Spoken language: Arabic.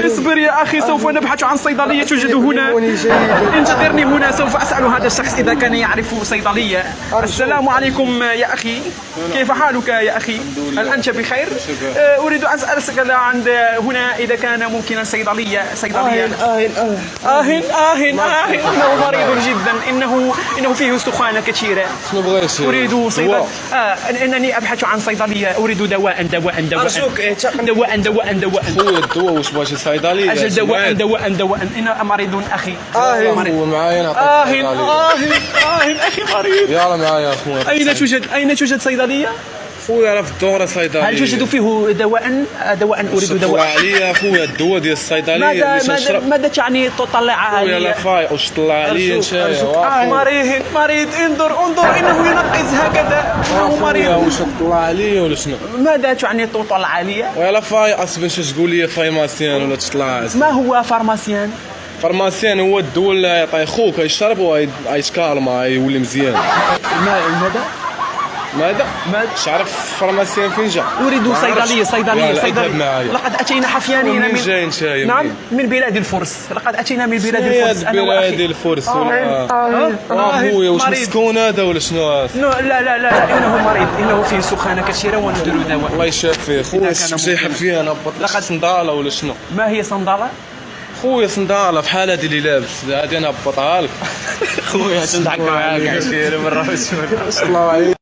اصبر يا أخي، سوف نبحث عن صيدلية توجد هنا. انتظرني هنا، سوف أسأل هذا الشخص إذا كان يعرف صيدلية. السلام عليكم يا أخي، كيف حالك يا أخي؟ هل أنت بخير؟ أريد أن أسألك عند هنا إذا كان ممكنا صيدلية. إنه مريض جدا، إنه فيه سخانة كثيرة. شنو بغيتي؟ أريد صيدلية. أنني أبحث عن صيدلية، أريد دواء. خويا الدواء واش بغيتي صيدلية؟ أجل دواء. أنا مريض أخي. هو معايا نعطيك صيدلية. أخي مريض. يلا معايا خويا. أين توجد صيدلية؟ خويا راه في الدورة صيدلية. هل توجد فيه دواء؟ أريد دواء. طلع عليا خويا الدواء ديال الصيدلية اللي تنشرب. ماذا تعني تطلع علي؟ خويا لا فاي واش طلع عليا نتايا. مريض انظر إنه ينقز هكذا. إنه مريض. واش طلع عليا ولا شنو؟ ماذا تعني تطلع علي؟ ويلا فاي اصبر اش تقول لي فارماسيان ولا تطلع. ما هو فارماسيان؟ فارماسيان هو الدواء اللي يعطيه خوك يشرب ويتكالما يولي مزيان. ماذا؟ تعرف فارماسيان فين جا؟ أريد صيدلية. لقد أتينا حفيانين من جاي نتايا؟ نعم، من بلاد الفرس. لقد أتينا من بلاد الفرس. بلاد الفرس ولا خويا واش مسكون هذا ولا شنو؟ لا، إنه مريض، إنه فيه سخانة كثيرة وندير دواء. الله يشافيه خويا. جاي حفيان لقد صندالة ولا شنو؟ ما هي صندالة؟ خويا صندالة بحال هادي اللي لابس هادي انا هبطها لك. خويا تنضحك معاك 20 مرة. الله عليك.